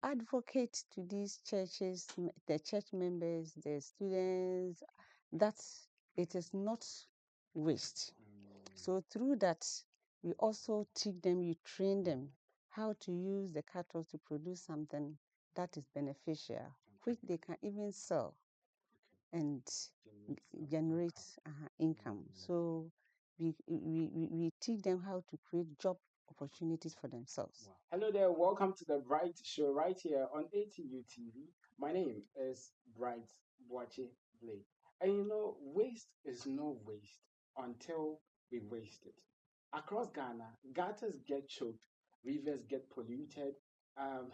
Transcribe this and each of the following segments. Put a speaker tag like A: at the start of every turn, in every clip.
A: advocate to these churches, the church members, the students, that it is not waste. So through that, we also teach them, we train them how to use the cattle to produce something that is beneficial, which they can even sell and generate income. So we teach them how to create job opportunities for themselves.
B: Wow. Hello there, welcome to the Bright Show right here on ATU TV. My name is Bright Boache Blake. And you know, waste is no waste until we waste it. Across Ghana, gutters get choked, rivers get polluted,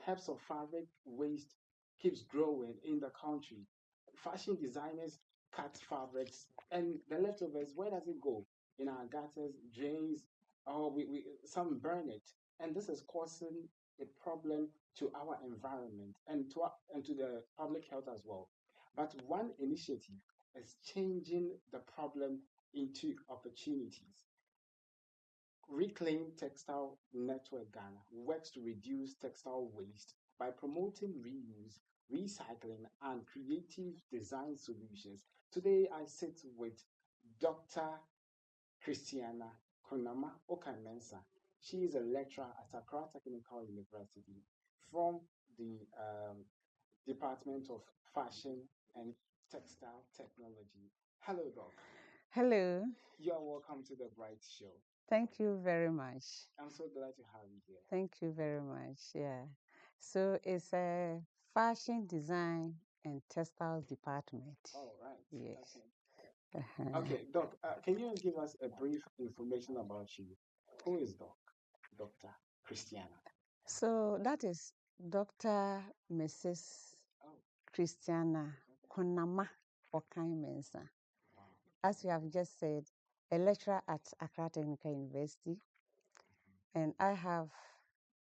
B: heaps of fabric waste keeps growing in the country. Fashion designers cut fabrics, and the leftovers, where does it go? In our gutters, drains, or we some burn it, and this is causing a problem to our environment and to the public health as well. But one initiative is changing the problem into opportunities. Reclaim Textile Network Ghana works to reduce textile waste by promoting reuse, recycling, and creative design solutions. Today, I sit with Dr. Christiana Konamah Okai-Mensah. She is a lecturer at Accra Technical University from the Department of Fashion and Textile Technology. Hello, Doc.
A: Hello.
B: You are welcome to the Bright Show.
A: Thank you very much.
B: I'm so glad to have you here.
A: Thank you very much. Yeah. So it's a fashion design and textiles department.
B: All right.
A: Yes.
B: Okay, Doc, can you give us a brief information about you? Who is Doc? Dr. Christiana.
A: So that is Dr. Mrs.
B: Oh,
A: Christiana Konamah Okai-Mensah.
B: wow.
A: As you have just said, a lecturer at Accra Technical University, and I have,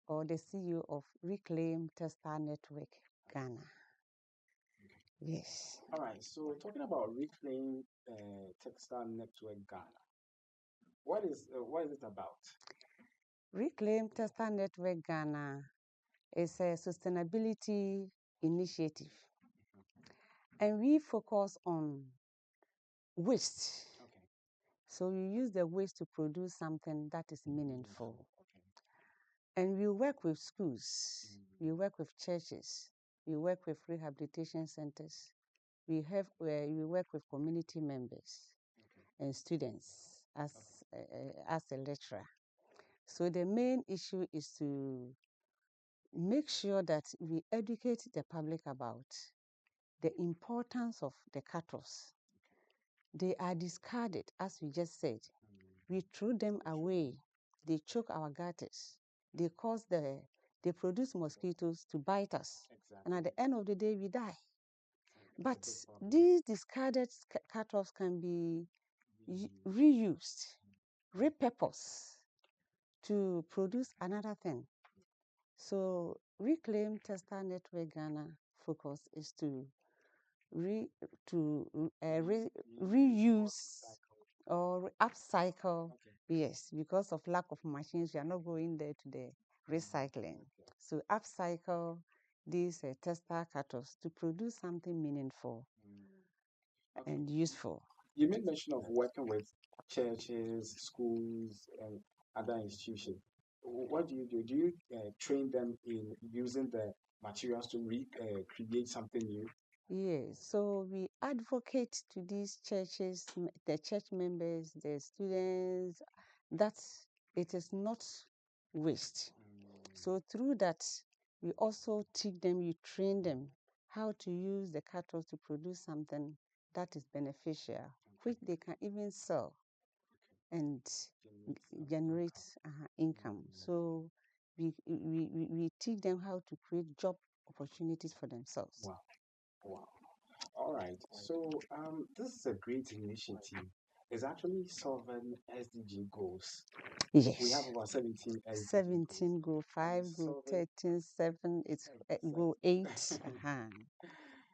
A: or the CEO of Reclaim Textile Network Ghana. Yes.
B: All right, so talking about Reclaim Textile Network Ghana, what is it about?
A: Reclaim Textile Network Ghana is a sustainability initiative, and we focus on waste.
B: Okay.
A: So we use the waste to produce something that is meaningful.
B: Okay.
A: And we work with schools, we work with churches, we work with rehabilitation centers, we work with community members and students as a lecturer. So the main issue is to make sure that we educate the public about the importance of the cutoffs. They are discarded, as we just said. We throw them away. They choke our gutters. They produce mosquitoes to bite us.
B: Exactly.
A: And at the end of the day, we die. But these discarded cutoffs can be reused, repurposed to produce another thing. So Reclaim Textile Network Ghana focus is to reuse or upcycle.
B: Okay.
A: Yes, because of lack of machines, we are not going there to the recycling.
B: Okay.
A: So upcycle these textile cutoffs to produce something meaningful
B: Okay.
A: and useful.
B: You made mention of working with churches, schools, and other institutions. What do you do? Do you train them in using the materials to create something new?
A: Yes, so we advocate to these churches, the church members, the students, that it is not waste. So through that, we also teach them, we train them how to use the cattle to produce something that is beneficial, which they can even sell and generate income. So we teach them how to create job opportunities for themselves.
B: Wow. Wow. All right. So this is a great initiative. It's actually solving SDG goals.
A: Yes.
B: We have about 17 SDG
A: 17 go 5 go 13 7 it's go 8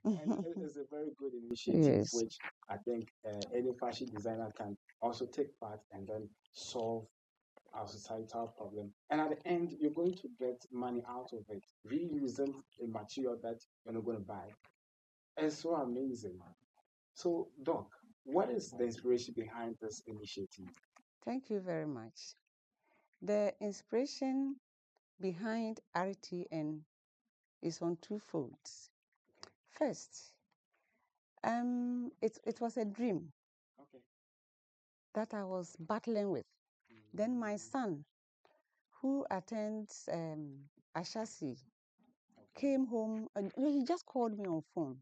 B: And it's a very good initiative,
A: Yes.
B: which I think any fashion designer can also take part and then solve our societal problem, and at the end, you're going to get money out of it, reusing a material that you're not going to buy. It's so amazing. So, Doc, what is the inspiration behind this initiative?
A: Thank you very much. The inspiration behind RTN is on two folds. First, it was a dream
B: Okay.
A: that I was battling with. Then my son, who attends Ashasi, came home and he just called me on phone.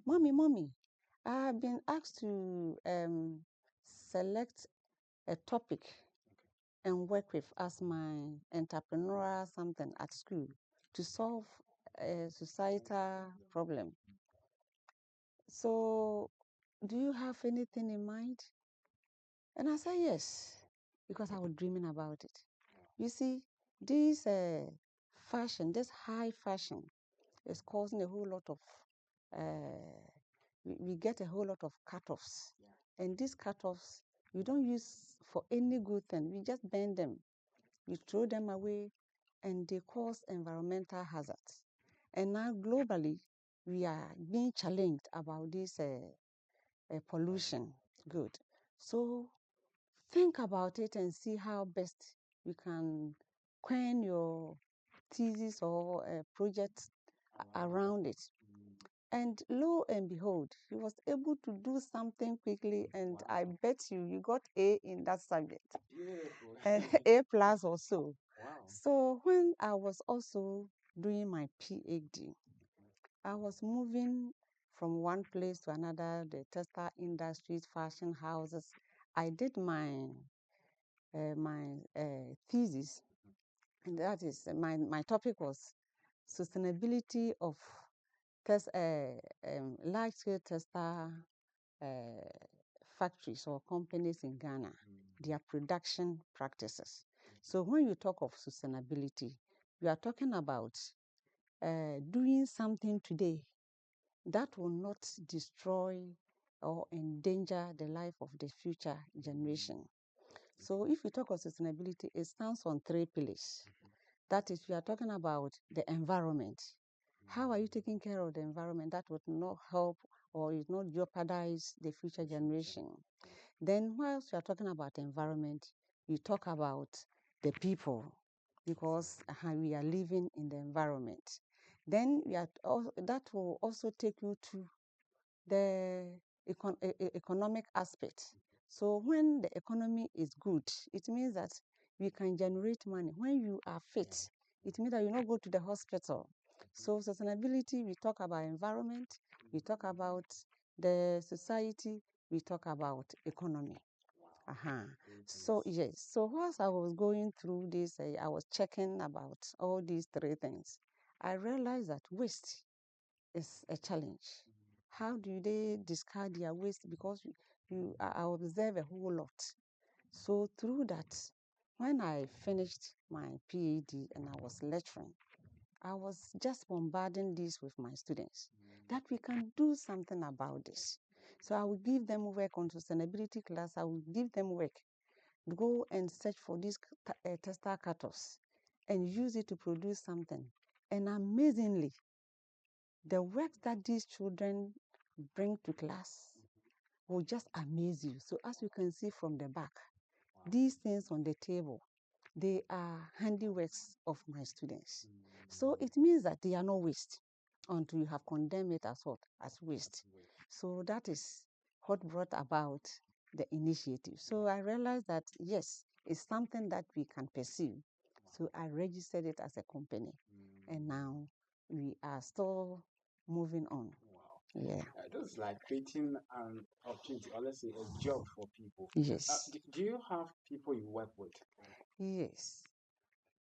A: Mommy, I have been asked to select a topic and work with as my entrepreneurial something at school to solve a societal problem. So, do you have anything in mind? And I said, yes, because I was dreaming about it. You see, this fashion, this high fashion, is causing a whole lot of, we get a whole lot of cut-offs. And these cut-offs, we don't use for any good thing. We just burn them. We throw them away, and they cause environmental hazards. And now globally, we are being challenged about this pollution. Good. So think about it and see how best you can coin your thesis or project around it. And lo and behold, he was able to do something quickly, and I bet you got A in that subject.
B: Beautiful.
A: And A plus or so.
B: Wow.
A: So when I was also doing my PhD, I was moving from one place to another, the textile industries, fashion houses. I did my thesis, and that is my topic was sustainability of large-scale textile factories or companies in Ghana, their production practices. So when you talk of sustainability, you are talking about doing something today that will not destroy or endanger the life of the future generation. So if you talk of sustainability, it stands on three pillars. That is, we are talking about the environment. How are you taking care of the environment that would not help or is not jeopardize the future generation? Then whilst you are talking about environment, you talk about the people because we are living in the environment. Then that will also take you to the economic aspect. So when the economy is good, it means that we can generate money. When you are fit, it means that you not go to the hospital. So sustainability, we talk about environment, we talk about the society, we talk about economy. So yes, so whilst I was going through this, I was checking about all these three things. I realized that waste is a challenge. How do they discard their waste? Because I observe a whole lot. So through that, when I finished my PhD and I was lecturing, I was just bombarding this with my students that we can do something about this. So I will give them work on sustainability class. I will give them work. Go and search for these textile cutoffs and use it to produce something. And amazingly, the work that these children bring to class will just amaze you. So as you can see from the back, these things on the table, they are handiworks of my students. So it means that they are not waste until you have condemned it as what? As waste. So that is what brought about the initiative. So I realized that yes, it's something that we can pursue. So I registered it as a company. And now we are still moving on.
B: Wow.
A: Yeah.
B: This is like creating an opportunity, or let's say a job for people.
A: Yes.
B: Do you have people you work with?
A: Yes.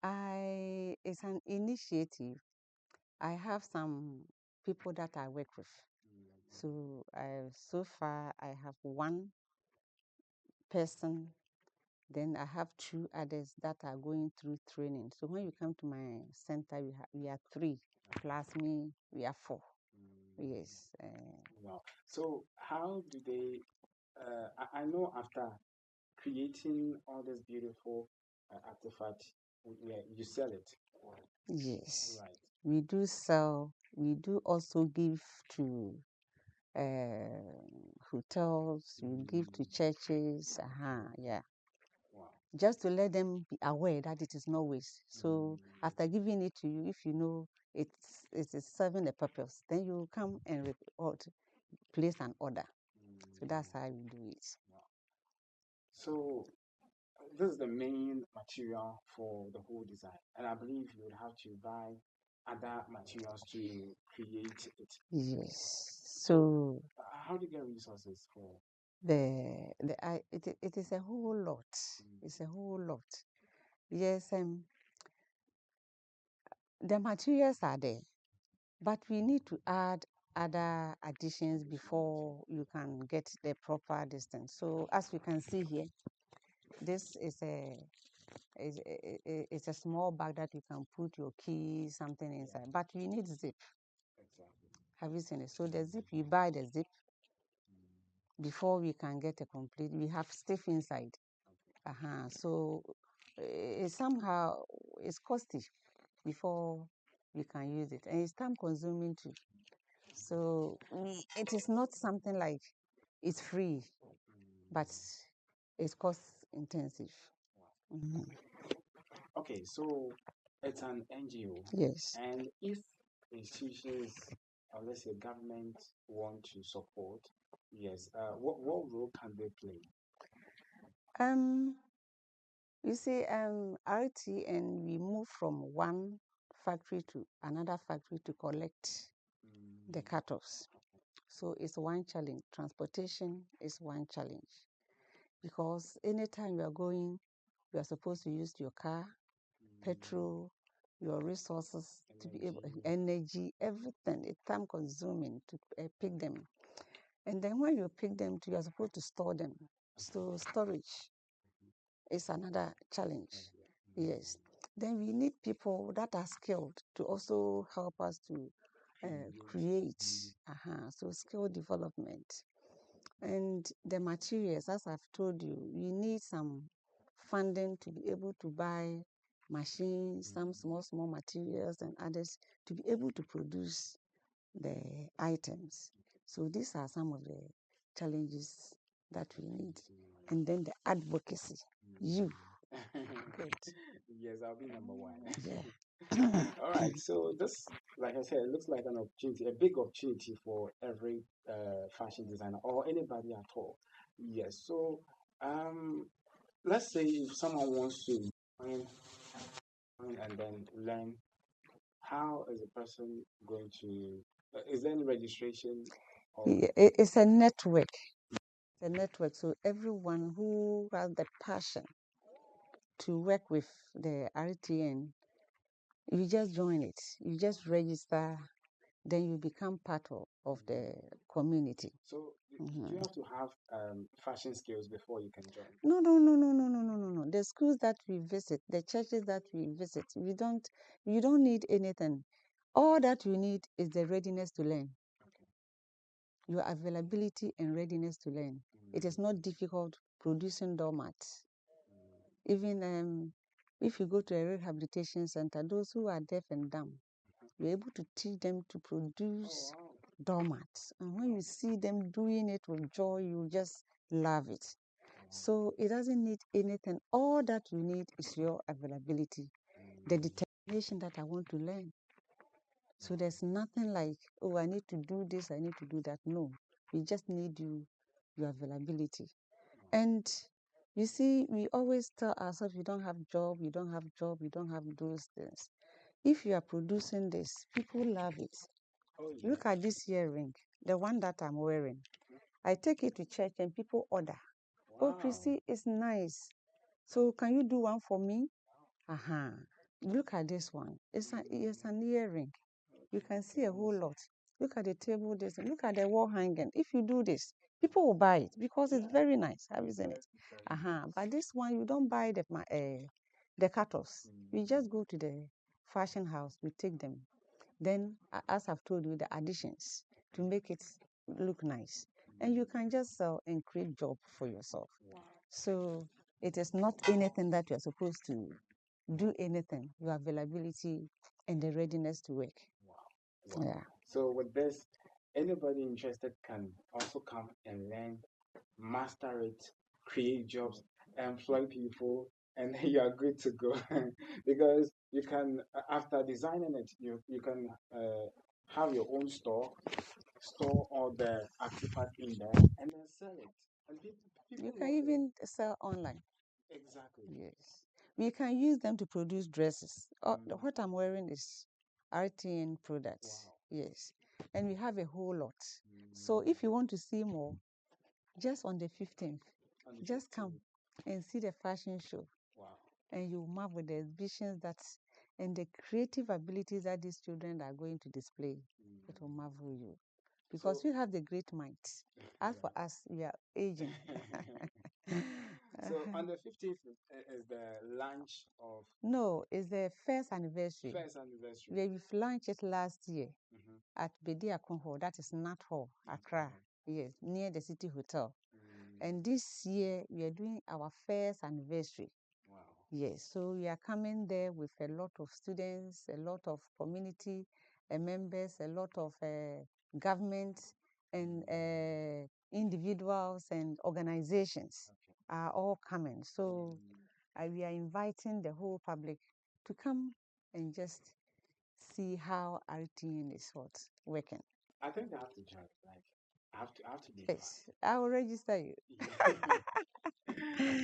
A: It's an initiative. I have some people that I work with. So so far I have one person, then I have two others that are going through training. So when you come to my center, we are three, plus me, we are four. Yes.
B: Wow. So how do they? I know after creating all this beautiful artifact, you sell it.
A: Yes.
B: Right.
A: We do sell, we do also give to hotels, we give to churches. Yeah.
B: Wow.
A: Just to let them be aware that it is not waste. So after giving it to you, if you know it is serving a purpose, then you come and place an order. So that's how we do it.
B: Wow. So this is the main material for the whole design, and I believe you would have to buy other materials to create it.
A: Yes. So
B: How do you get resources for?
A: it is a whole lot. It's a whole lot. Yes, the materials are there, but we need to add other additions before you can get the proper distance. So as you can see here, this is a small bag that you can put your keys, something inside, but you need zip.
B: Exactly.
A: Have you seen it? So the zip, you buy the zip before we can get a complete. We have stiff inside. So somehow it's costly before we can use it, and it's time consuming too. So it is not something like it's free, but it's cost intensive.
B: Okay, so it's an NGO,
A: Yes.
B: and if institutions, or let's say government, want to support, yes, what role can they play?
A: Um, you see, RT, and we move from one factory to another factory to collect the cut-offs. So it's one challenge. Transportation is one challenge because anytime you are going, you are supposed to use your car, petrol, your resources to be able, energy, everything. It's time consuming to pick them. And then when you pick them, you are supposed to store them. So storage is another challenge. Yes. Then we need people that are skilled to also help us to create. So skill development. And the materials, as I've told you, we need some funding to be able to buy machines, some small materials and others to be able to produce the items. So these are some of the challenges that we need. And then the advocacy. You. Good.
B: Yes, I'll be number one.
A: Yeah.
B: All right, so this, like I said, it looks like an opportunity, a big opportunity for every fashion designer or anybody at all. Yes, so let's say if someone wants to join and then learn, how is a person going to, is there any registration or?
A: Yeah, it's a network. It's a network. So everyone who has the passion to work with the RTN, you just join it. You just register, then you become part of the community.
B: So do you have to have fashion skills before you can join?
A: No. The schools that we visit, the churches that we visit, you don't need anything. All that you need is the readiness to learn. Your availability and readiness to learn. It is not difficult producing doormats. Even if you go to a rehabilitation center, those who are deaf and dumb, you're able to teach them to produce doormats. And when you see them doing it with joy, you just love it. So it doesn't need anything. All that you need is your availability, the determination that I want to learn. So there's nothing like, oh, I need to do this, I need to do that. No, we just need your availability. And you see, we always tell ourselves, you don't have job, you don't have job, you don't have those things. If you are producing this, people love it.
B: Oh, yeah.
A: Look at this earring, the one that I'm wearing. I take it to church and people order. Oh,
B: Wow.
A: Chrissy, it's nice. So can you do one for me? Look at this one. It's an earring. You can see a whole lot. Look at the table, this, look at the wall hanging. If you do this, people will buy it because it's very nice. Have you seen it? But this one, you don't buy the cut-offs. You just go to the fashion house, we take them. Then, as I've told you, the additions to make it look nice. And you can just sell and create job for yourself. So It is not anything that you are supposed to do anything. Your availability and the readiness to work.
B: Wow.
A: Yeah.
B: So with this, anybody interested can also come and learn, master it, create jobs, employ people, and then you are good to go. Because you can, after designing it, you can have your own store all the artifact in there, and then sell it. And people
A: You can
B: love it.
A: even sell online.
B: Exactly.
A: Yes. We can use them to produce dresses. What I'm wearing is RTN products.
B: Wow.
A: Yes. And we have a whole lot. So if you want to see more, just on the 15th,
B: On the
A: just come
B: 15th.
A: and see the fashion show.
B: Wow.
A: And you marvel with the exhibitions that and the creative abilities that these children are going to display. It will marvel you. Because we have the great minds. As for us, we are aging.
B: So on the 15th is the launch of
A: No, it's the first anniversary.
B: first anniversary.
A: Where we've launched it last year
B: Mhm.
A: at Bedi Akonho, that is Nat Hall, Accra. Yes, near the City Hotel. And this year we are doing our first anniversary.
B: Wow.
A: Yes, so we are coming there with a lot of students, a lot of community members, a lot of government and individuals and organizations are all coming. So we are inviting the whole public to come and just see how RTN is working.
B: I think I have to join. Like I have to be
A: Yes, I will register you.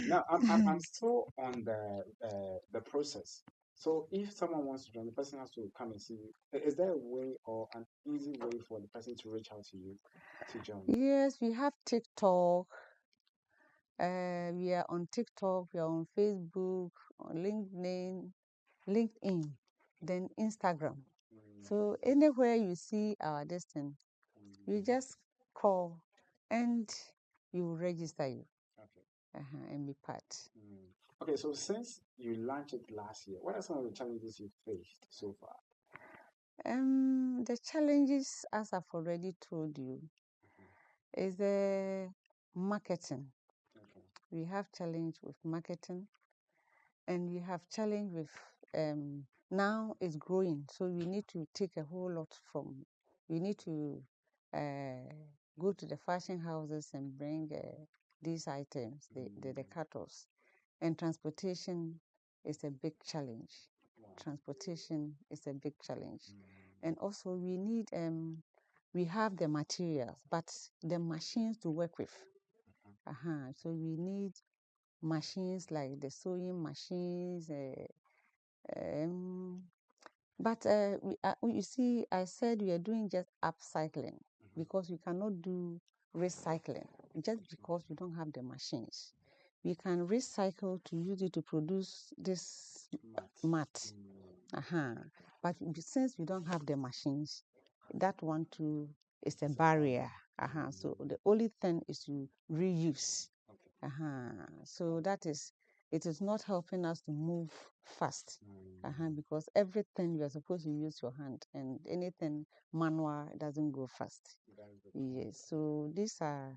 B: Now I'm still on the process. So if someone wants to join, the person has to come and see you. Is there a way or an easy way for the person to reach out to you to join?
A: Yes, we have TikTok. We are on TikTok. We are on Facebook, on LinkedIn, then Instagram. So anywhere you see our destiny, you just call and you will register you and be part.
B: Okay, so since you launched it last year, what are some of the challenges you faced so far?
A: The challenges, as I've already told you, is the marketing. We have challenge with marketing, and we have challenge with now it's growing, so we need to take a whole lot from. We need to go to the fashion houses and bring these items, the cutters, and transportation is a big challenge. Transportation is a big challenge, and also we have the materials, but the machines to work with. So we need machines like the sewing machines. But you see, I said we are doing just upcycling because we cannot do recycling just because we don't have the machines. We can recycle to use it to produce this mat. But since we don't have the machines, that one too is a barrier. So the only thing is to reuse. So it is not helping us to move fast. Because everything you are supposed to use your hand, and anything manual doesn't go fast. Yes, so these are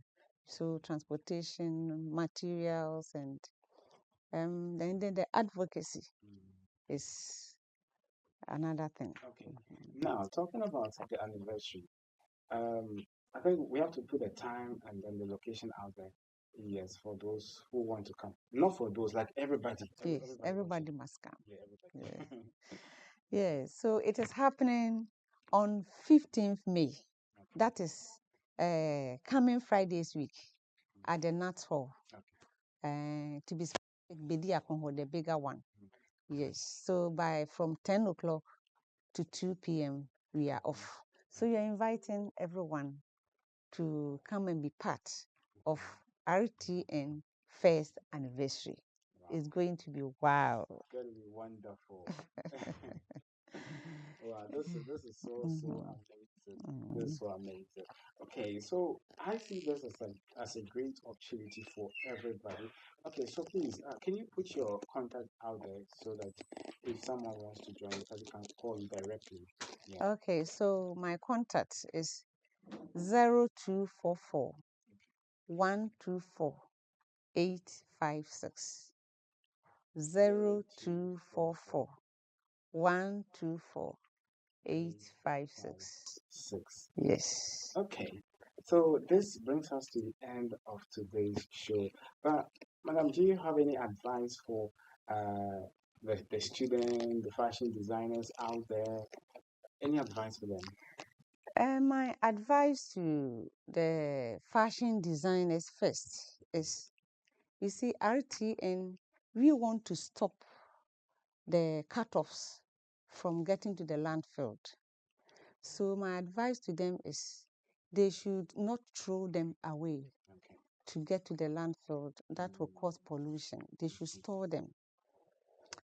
A: transportation materials, and then the advocacy is another thing.
B: Okay. Now, talking about the anniversary, um, I think we have to put the time and then the location out there. Yes, for those who want to come. Not for those, like everybody.
A: Yes,
B: Everybody
A: everybody must come.
B: Yeah, everybody.
A: Yes, so it is happening on 15th May. That is coming Friday's week at the Nats Hall. To be specific, Bedi Akonho, the bigger one. Yes, so from 10 o'clock to 2 p.m. we are off. So you're inviting everyone to come and be part of RTN first anniversary. It's going to be wow.
B: It's going to be wonderful. Wow, this is so amazing. This is so amazing. Okay, so I see this as a great opportunity for everybody. Okay, so please, can you put your contact out there so that if someone wants to join, the person can call you directly? Yeah.
A: Okay, so my contact is 0244 124 856. 0244 124 856.
B: 6.
A: Yes.
B: Okay. So this brings us to the end of today's show. But Madam, do you have any advice for the student, the fashion designers out there? Any advice for them?
A: My advice to the fashion designers first is, you see, RTN, we want to stop the cutoffs from getting to the landfill. So my advice to them is they should not throw them away to get to the landfill. That will cause pollution. They should store them.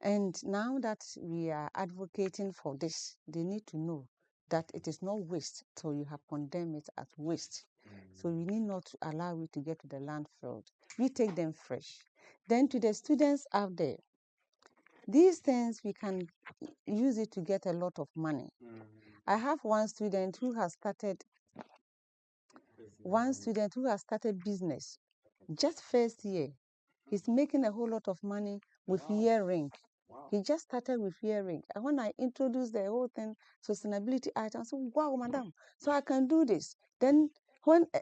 A: And now that we are advocating for this, they need to know that it is not waste till you have condemned it as waste. So we need not to allow it to get to the landfill. We take them fresh. Then to the students out there, these things we can use it to get a lot of money. I have one student who has started business just first year. He's making a whole lot of money with earring. He just started with earring. And when I introduced the whole thing, sustainability items, I said, wow, madam, so I can do this. Then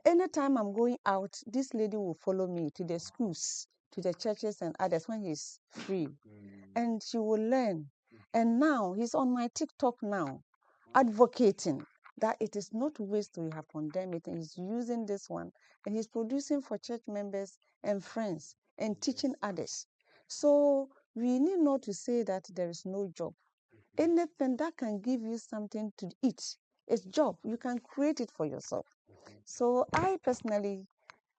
A: anytime I'm going out, this lady will follow me to the schools, to the churches and others when he's free. And she will learn. And now he's on my TikTok now, advocating that it is not waste we have condemned it. And he's using this one and he's producing for church members and friends and teaching others. So we need not to say that there is no job. Anything that can give you something to eat is job. You can create it for yourself. So I personally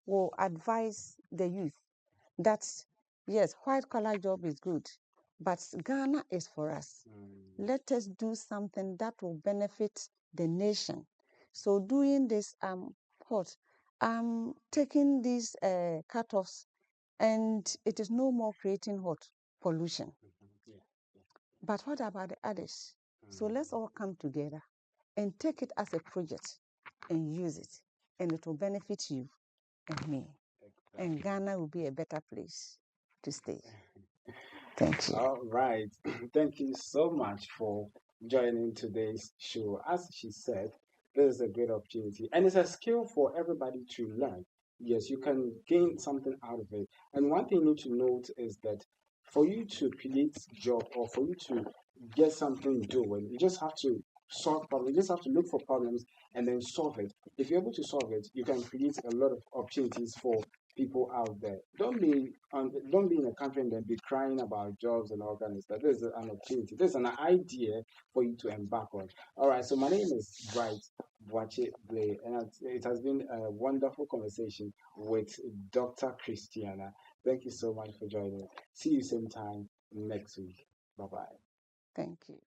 A: will advise the youth that yes, white collar job is good, but Ghana is for us. Let us do something that will benefit the nation. So doing this, taking these cutoffs, and it is no more creating pollution. But what about the others? So let's all come together and take it as a project and use it, and it will benefit you and me. And Ghana will be a better place to stay. Thank you.
B: All right. Thank you so much for joining today's show. As she said, this is a great opportunity and it's a skill for everybody to learn. Yes, you can gain something out of it. And one thing you need to note is that for you to create job or for you to get something doing, you just have to solve problems. You just have to look for problems and then solve it. If you're able to solve it, you can create a lot of opportunities for people out there. Don't be in a country and then be crying about jobs and all kind of stuff. This is an opportunity. This is an idea for you to embark on. All right. So my name is Bright Boache Blay, and it has been a wonderful conversation with Dr. Christiana. Thank you so much for joining. See you same time next week. Bye bye.
A: Thank you.